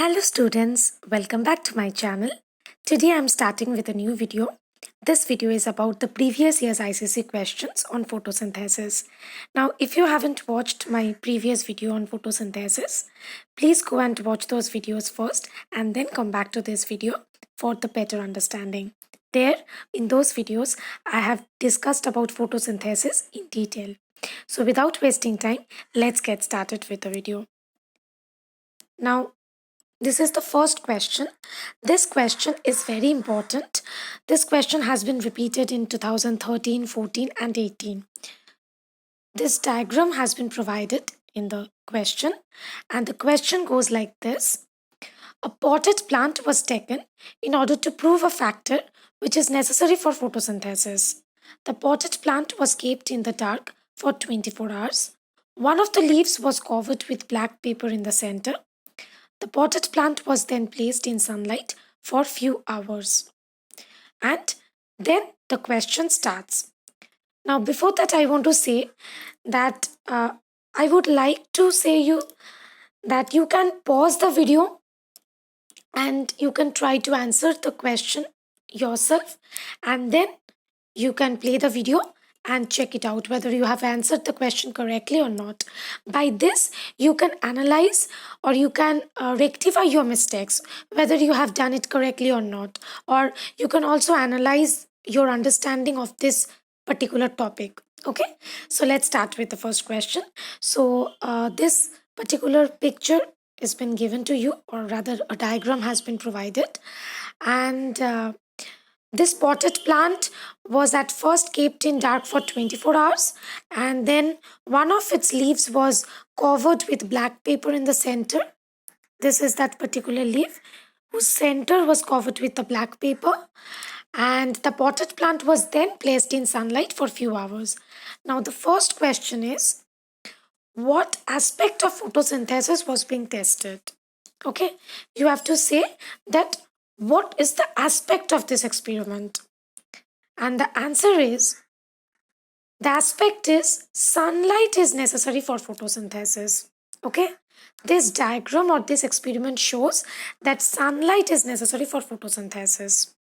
Hello students, welcome back to my channel. Today I'm starting with a new video. This video is about the previous year's ICC questions on photosynthesis. Now if you haven't watched my previous video on photosynthesis, please go and watch those videos first and then come back to this video for the better understanding. There, in those videos, I have discussed about photosynthesis in detail. So without wasting time, let's get started with the video. Now, this is the first question. This question is very important. This question has been repeated in 2013, 14 and 18. This diagram has been provided in the question and the question goes like this. A potted plant was taken in order to prove a factor which is necessary for photosynthesis. The potted plant was kept in the dark for 24 hours. One of the leaves was covered with black paper in the center. The potted plant was then placed in sunlight for few hours. And then the question starts. Now before that I want to say that I would like to say you that you can pause the video and you can try to answer the question yourself and then you can play the video and check it out whether you have answered the question correctly or not. By this, you can analyze or you can rectify your mistakes, whether you have done it correctly or not. Or you can also analyze your understanding of this particular topic. Okay, so let's start with the first question. So, this particular picture has been given to you, or rather, a diagram has been provided, and this potted plant was at first kept in dark for 24 hours and then one of its leaves was covered with black paper in the center. This is that particular leaf whose center was covered with the black paper and the potted plant was then placed in sunlight for few hours. Now the first question is, what aspect of photosynthesis was being tested? Okay, you have to say that what is the aspect of this experiment? And the answer is, the aspect is sunlight is necessary for photosynthesis. Okay, this diagram or this experiment shows that sunlight is necessary for photosynthesis.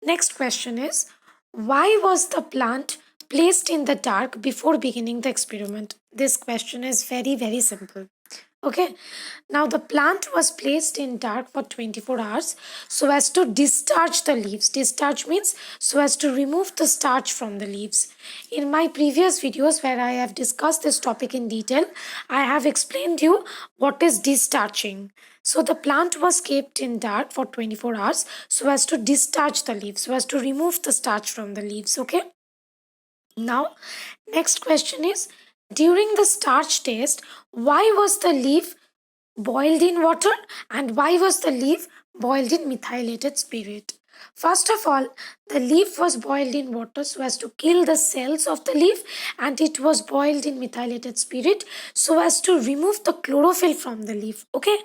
Next question is, why was the plant placed in the dark before beginning the experiment? This question is very simple. Okay, now the plant was placed in dark for 24 hours so as to discharge the leaves. Discharge means so as to remove the starch from the leaves. In my previous videos where I have discussed this topic in detail, I have explained you what is discharging. So the plant was kept in dark for 24 hours so as to discharge the leaves, so as to remove the starch from the leaves. Okay. Now, next question is, during the starch test, why was the leaf boiled in water and why was the leaf boiled in methylated spirit? First of all, the leaf was boiled in water so as to kill the cells of the leaf and it was boiled in methylated spirit so as to remove the chlorophyll from the leaf. Okay.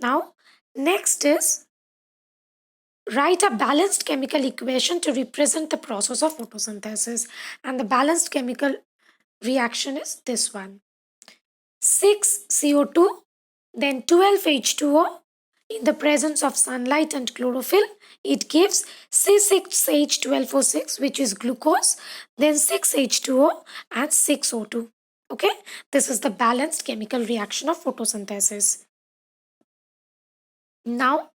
Now, next is, write a balanced chemical equation to represent the process of photosynthesis. And the balanced chemical reaction is this one. 6 CO2, then 12 H2O. In the presence of sunlight and chlorophyll, it gives C6H12O6, which is glucose, then 6H2O and 6O2. Okay, this is the balanced chemical reaction of photosynthesis. Now,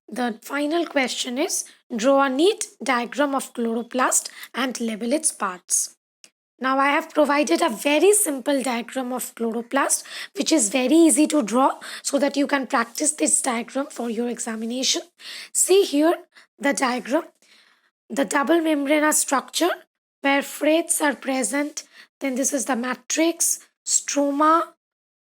the final question is, draw a neat diagram of chloroplast and label its parts. Now I have provided a very simple diagram of chloroplast which is very easy to draw so that you can practice this diagram for your examination. See here the diagram, the double membranous structure where threads are present. Then this is the matrix, stroma,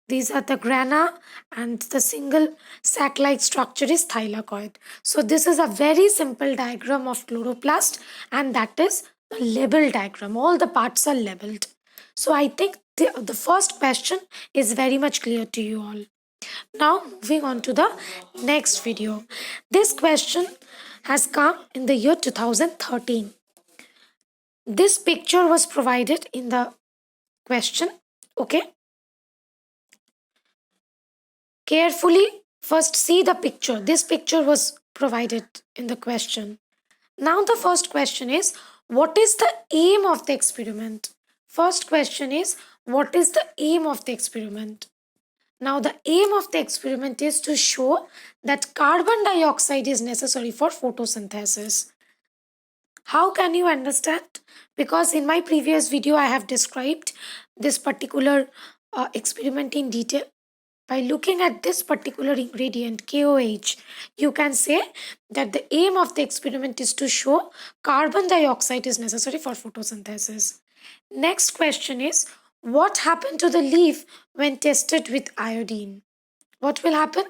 these are the grana and the single sac-like structure is thylakoid. So this is a very simple diagram of chloroplast and that is the label diagram. All the parts are labeled. So I think the first question is very much clear to you all. Now moving on to the next video. This question has come in the year 2013. This picture was provided in the question. Okay. Carefully first see the picture. This picture was provided in the question. Now the first question is, what is the aim of the experiment? First question is, what is the aim of the experiment? Now the aim of the experiment is to show that carbon dioxide is necessary for photosynthesis. How can you understand? Because in my previous video I have described this particular experiment in detail. By looking at this particular ingredient KOH, you can say that the aim of the experiment is to show carbon dioxide is necessary for photosynthesis. Next question is, what happened to the leaf when tested with iodine? What will happen?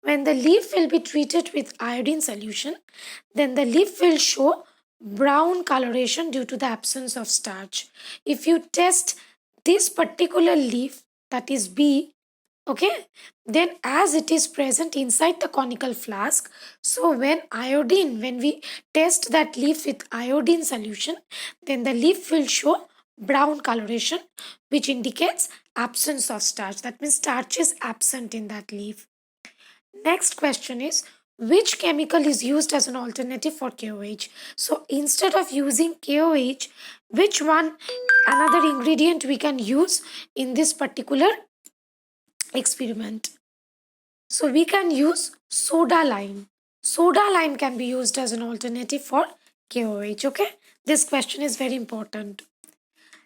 When the leaf will be treated with iodine solution, then the leaf will show brown coloration due to the absence of starch. If you test this particular leaf, that is B, okay, then as it is present inside the conical flask, so when we test that leaf with iodine solution, then the leaf will show brown coloration, which indicates absence of starch. That means starch is absent in that leaf. Next question is, which chemical is used as an alternative for KOH? So instead of using KOH, which one another ingredient we can use in this particular experiment? So we can use soda lime. Soda lime can be used as an alternative for KOH. Okay, this question is very important.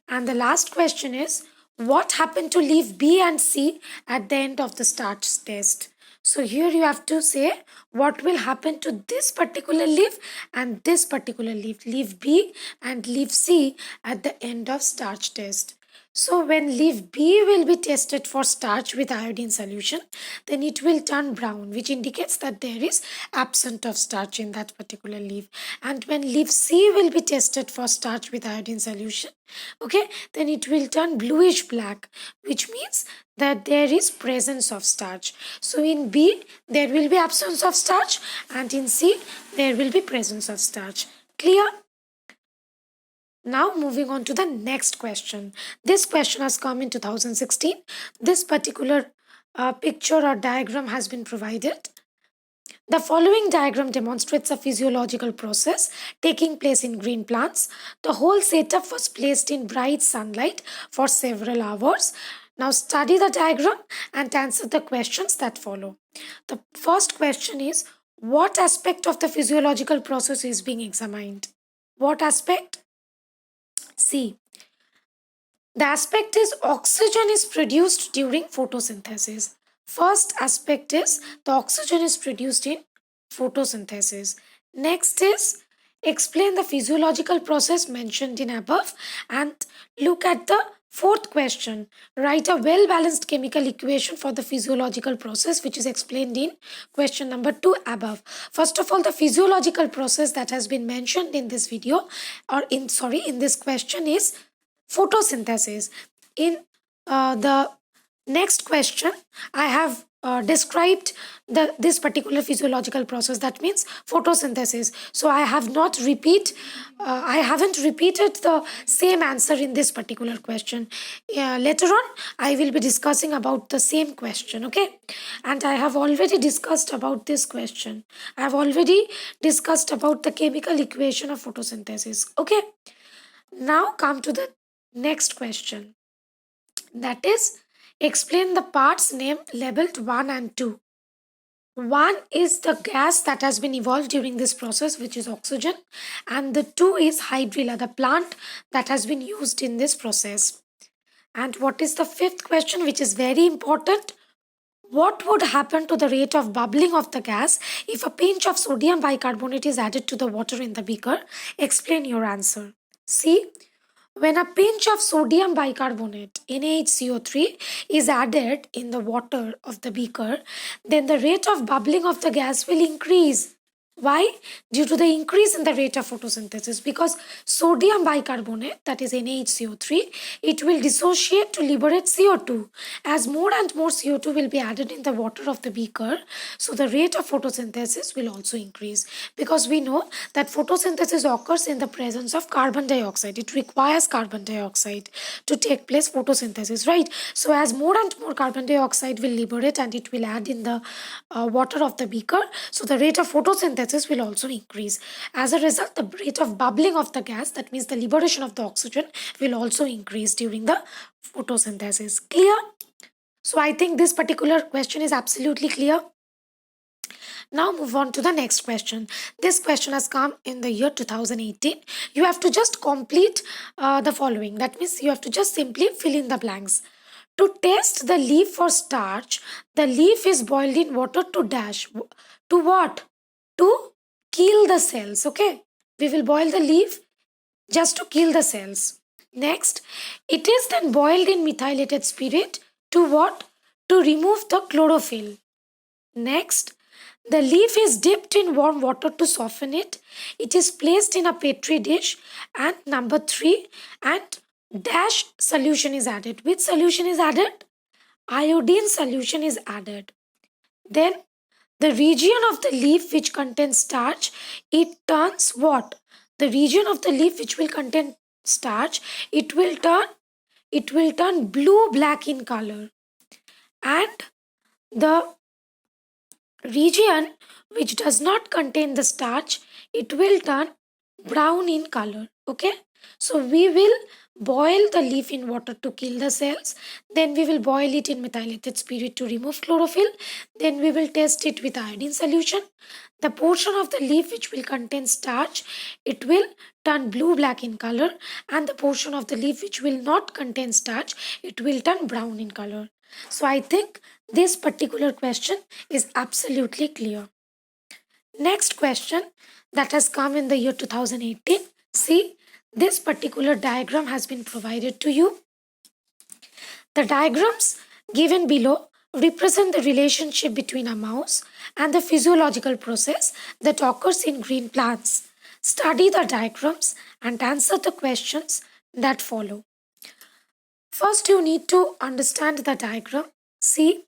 And the last question is, what happened to leaf B and C at the end of the starch test? So here you have to say what will happen to this particular leaf and this particular leaf, leaf B and leaf C at the end of starch test. So when leaf B will be tested for starch with iodine solution, then it will turn brown, which indicates that there is absence of starch in that particular leaf. And when leaf C will be tested for starch with iodine solution, okay, then it will turn bluish black, which means that there is presence of starch. So in B there will be absence of starch, and in C there will be presence of starch. Clear? Now moving on to the next question. This question has come in 2016. This particular picture or diagram has been provided. The following diagram demonstrates a physiological process taking place in green plants. The whole setup was placed in bright sunlight for several hours. Now study the diagram and answer the questions that follow. The first question is, what aspect of the physiological process is being examined? What aspect? See, the aspect is oxygen is produced during photosynthesis. First aspect is the oxygen is produced in photosynthesis. Next is explain the physiological process mentioned in above, and look at the fourth question. Write a well balanced chemical equation for the physiological process, which is explained in question number 2 above. First of all, the physiological process that has been mentioned in this video, or in this question, is photosynthesis. In the next question, I have described this particular physiological process, that means photosynthesis. So I haven't repeated the same answer in this particular question. Later on I will be discussing about the same question, okay? And I have already discussed about this question. I have already discussed about the chemical equation of photosynthesis, okay? Now come to the next question, that is, explain the parts named labeled 1 and 2. 1 is the gas that has been evolved during this process, which is oxygen, and the 2 is hydrilla, the plant that has been used in this process. And what is the fifth question, which is very important? What would happen to the rate of bubbling of the gas if a pinch of sodium bicarbonate is added to the water in the beaker? Explain your answer. See, when a pinch of sodium bicarbonate NaHCO3 is added in the water of the beaker, then the rate of bubbling of the gas will increase. Why? Due to the increase in the rate of photosynthesis, because sodium bicarbonate, that is NaHCO3, it will dissociate to liberate CO2. As more and more CO2 will be added in the water of the beaker, so the rate of photosynthesis will also increase, because we know that photosynthesis occurs in the presence of carbon dioxide. It requires carbon dioxide to take place photosynthesis, right? So as more and more carbon dioxide will liberate and it will add in the water of the beaker, so the rate of photosynthesis will also increase. As a result, the rate of bubbling of the gas, that means the liberation of the oxygen, will also increase during the photosynthesis. Clear? So I think this particular question is absolutely clear. Now move on to the next question. This question has come in the year 2018. You have to just complete the following. That means you have to just simply fill in the blanks. To test the leaf for starch, the leaf is boiled in water to dash. To what? To kill the cells. Okay. We will boil the leaf just to kill the cells. Next, it is then boiled in methylated spirit to what? To remove the chlorophyll. Next, the leaf is dipped in warm water to soften it. It is placed in a petri dish. And number 3, and dash solution is added. Which solution is added? Iodine solution is added. Then the region of the leaf which contains starch, it turns what? The region of the leaf which will contain starch, it will turn blue black in color. And the region which does not contain the starch, it will turn brown in color. Okay, so we will boil the leaf in water to kill the cells, then we will boil it in methylated spirit to remove chlorophyll, then we will test it with iodine solution. The portion of the leaf which will contain starch, it will turn blue black in color, and the portion of the leaf which will not contain starch, it will turn brown in color. So I think this particular question is absolutely clear. Next question that has come in the year 2018. See, this particular diagram has been provided to you. The diagrams given below represent the relationship between a mouse and the physiological process that occurs in green plants. Study the diagrams and answer the questions that follow. First, you need to understand the diagram. See,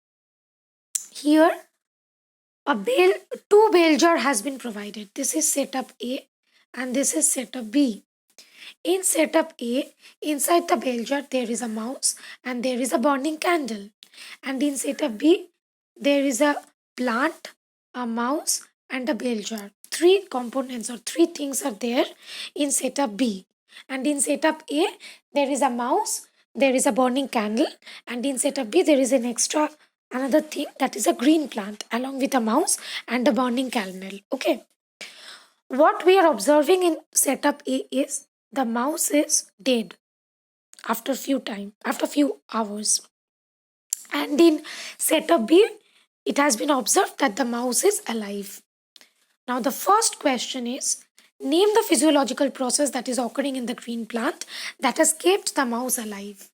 here two bale jar has been provided. This is setup A and this is setup B. In setup A, inside the bale jar there is a mouse and there is a burning candle. And in setup B, there is a plant, a mouse and a bale jar. Three components or three things are there in setup B. And in setup A, there is a mouse, there is a burning candle, and in setup B, there is an extra another thing, that is a green plant along with a mouse and a burning candle. Okay. What we are observing in setup A is the mouse is dead after few hours. And in setup B, it has been observed that the mouse is alive. Now the first question is, name the physiological process that is occurring in the green plant that has kept the mouse alive.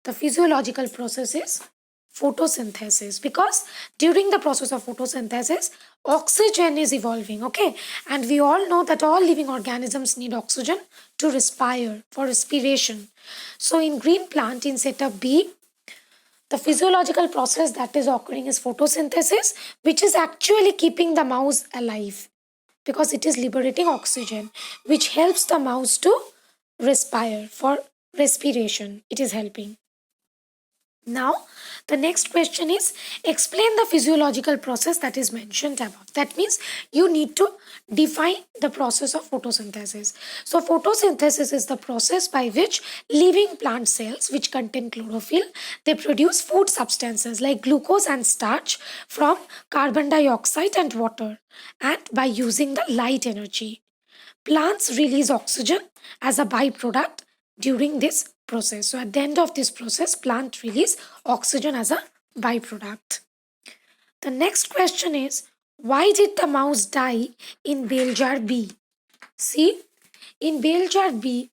The physiological process is photosynthesis, because during the process of photosynthesis oxygen is evolving. Okay, and we all know that all living organisms need oxygen to respire, for respiration. So in green plant in setup B, the physiological process that is occurring is photosynthesis, which is actually keeping the mouse alive, because it is liberating oxygen which helps the mouse to respire, for respiration it is helping. Now, the next question is, explain the physiological process that is mentioned above. That means you need to define the process of photosynthesis. So, photosynthesis is the process by which living plant cells, which contain chlorophyll, they produce food substances like glucose and starch from carbon dioxide and water, and by using the light energy. Plants release oxygen as a byproduct during this process. So at the end of this process, plant release oxygen as a byproduct. The next question is, why did the mouse die in bale jar B? See, in bale jar B,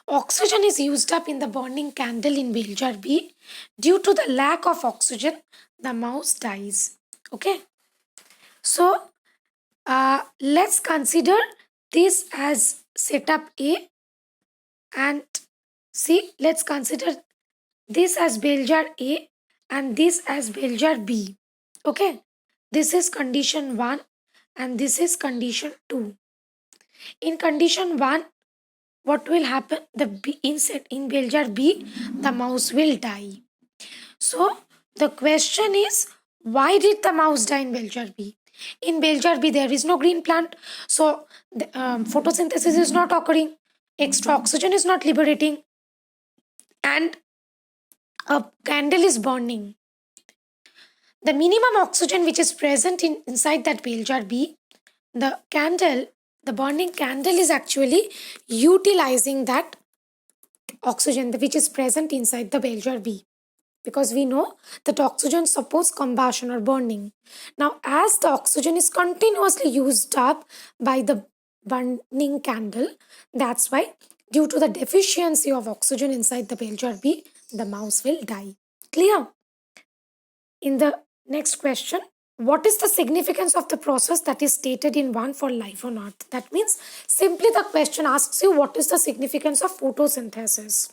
oxygen is used up in the burning candle in bale jar B. Due to the lack of oxygen, the mouse dies. Okay. So Let's consider this as setup A, and see, let's consider this as bell jar A and this as bell jar B. Okay, this is condition 1 and this is condition 2. In condition 1, what will happen? The B, in bell jar B, the mouse will die. So the question is, why did the mouse die in bell jar B? In bell jar B, there is no green plant, so the, photosynthesis is not occurring, extra oxygen is not liberating, and a candle is burning. The minimum oxygen which is present inside that bell jar B, the candle, the burning candle is actually utilizing that oxygen which is present inside the bell jar B, because we know that oxygen supports combustion or burning. Now, as the oxygen is continuously used up by the burning candle, that's why, due to the deficiency of oxygen inside the bell jar B, the mouse will die. Clear? In the next question, what is the significance of the process that is stated in 1 for life on earth? That means simply the question asks you, what is the significance of photosynthesis?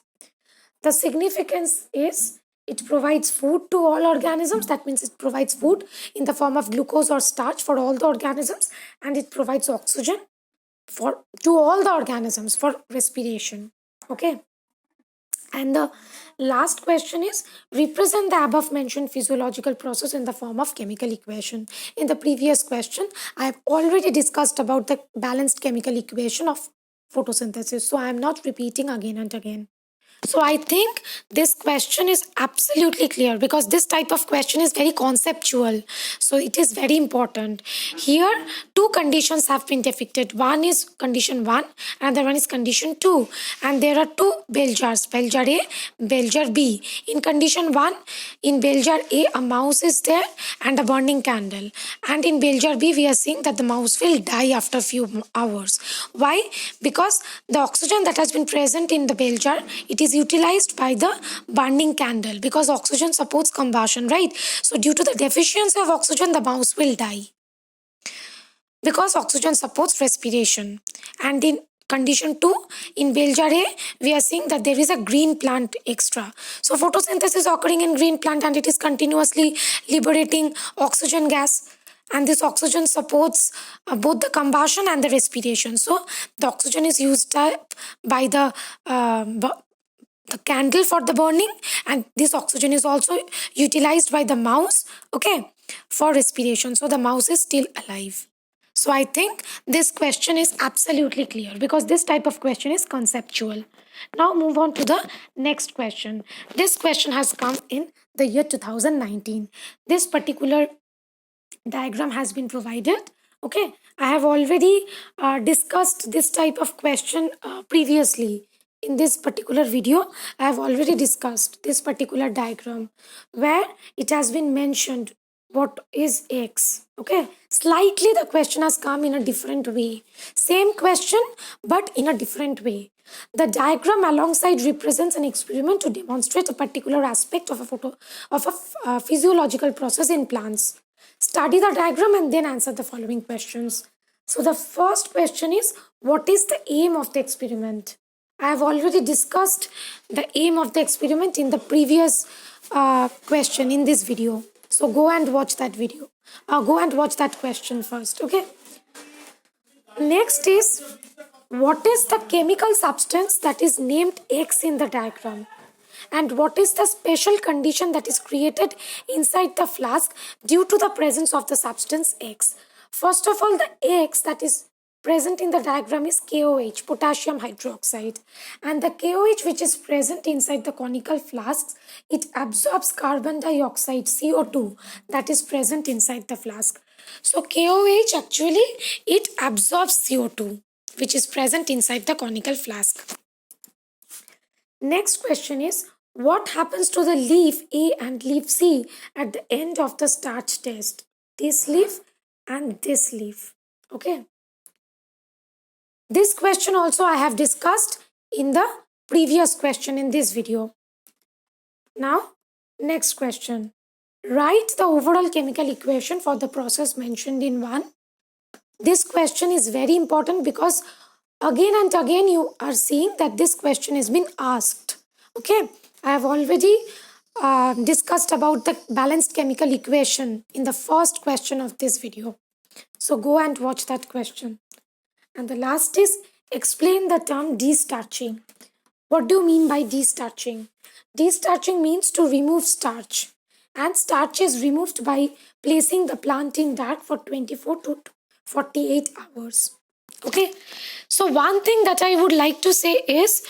The significance is it provides food to all organisms. That means it provides food in the form of glucose or starch for all the organisms, and it provides oxygen to all the organisms for respiration. Okay. And the last question is, represent the above mentioned physiological process in the form of chemical equation. In the previous question, I have already discussed about the balanced chemical equation of photosynthesis. So I am not repeating again and again. So I think this question is absolutely clear, because this type of question is very conceptual. So it is very important. Here, two conditions have been depicted. One is condition 1, another one is condition 2. And there are two bell jars, bell jar A, bell jar B. In condition 1, in bell jar A, a mouse is there and a burning candle. And in bell jar B, we are seeing that the mouse will die after a few hours. Why? Because the oxygen that has been present in the bell jar, it is utilized by the burning candle, because oxygen supports combustion, right? So due to the deficiency of oxygen, the mouse will die, because oxygen supports respiration. And in condition 2, in bell jar A, we are seeing that there is a green plant extra. So photosynthesis occurring in green plant, and it is continuously liberating oxygen gas, and this oxygen supports both the combustion and the respiration. So the oxygen is used up by the candle for the burning, and this oxygen is also utilized by the mouse, okay, for respiration. So the mouse is still alive. So I think this question is absolutely clear, because this type of question is conceptual. Now move on to the next question. This question has come in the year 2019. This particular diagram has been provided. Okay, I have already discussed this type of question previously. In this particular video, I have already discussed this particular diagram, where it has been mentioned what is x. Okay, slightly the question has come in a different way. Same question, but in a different way. The diagram alongside represents an experiment to demonstrate a particular aspect of a physiological process in plants. Study the diagram and then answer the following questions. So the first question is, what is the aim of the experiment? I have already discussed the aim of the experiment in the previous question in this video. So go and watch that video. Go and watch that question first. Okay. Next is, what is the chemical substance that is named X in the diagram? And what is the special condition that is created inside the flask due to the presence of the substance X? First of all, the X that is present in the diagram is KOH, potassium hydroxide. And the KOH which is present inside the conical flasks, it absorbs carbon dioxide, CO2, that is present inside the flask. So KOH actually, it absorbs CO2 which is present inside the conical flask. Next question is, what happens to the leaf A and leaf C at the end of the starch test? This leaf and this leaf. Okay. This question also I have discussed in the previous question in this video. Now, next question. Write the overall chemical equation for the process mentioned in 1. This question is very important because again and again you are seeing that this question has been asked. Okay, I have already discussed about the balanced chemical equation in the first question of this video. So go and watch that question. And the last is explain the term destarching. What do you mean by destarching? Destarching means to remove starch. And starch is removed by placing the plant in dark for 24 to 48 hours. Okay. So, one thing that I would like to say is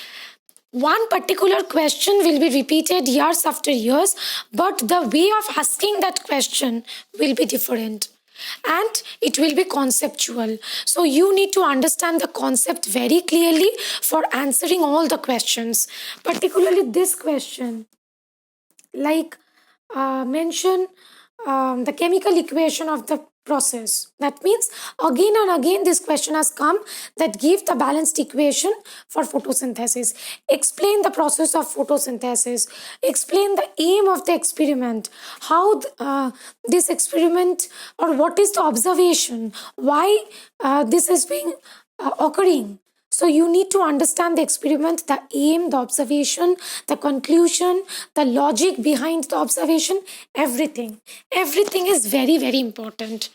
one particular question will be repeated years after years, but the way of asking that question will be different and it will be conceptual. So you need to understand the concept very clearly for answering all the questions, particularly this question. Like mention the chemical equation of the process. That means again and again this question has come, that give the balanced equation for photosynthesis. Explain the process of photosynthesis. Explain the aim of the experiment. How this experiment, or what is the observation? Why this is being occurring? So you need to understand the experiment, the aim, the observation, the conclusion, the logic behind the observation, everything. Everything is very, very important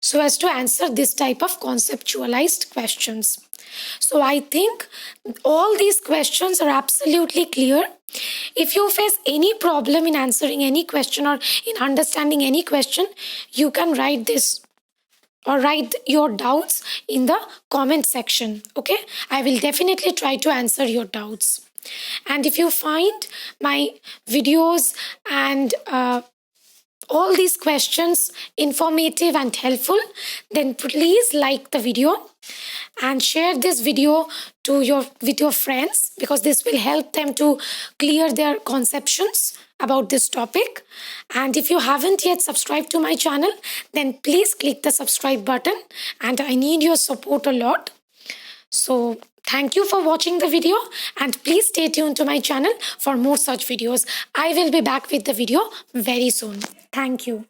so as to answer this type of conceptualized questions. So I think all these questions are absolutely clear. If you face any problem in answering any question or in understanding any question, you can write this or write your doubts in the comment section. Okay, I will definitely try to answer your doubts. And if you find my videos and all these questions informative and helpful, then please like the video and share this video to your with your friends, because this will help them to clear their conceptions about this topic. And if you haven't yet subscribed to my channel, then please click the subscribe button, and I need your support a lot. So thank you for watching the video, and please stay tuned to my channel for more such videos. I will be back with the video very soon. Thank you.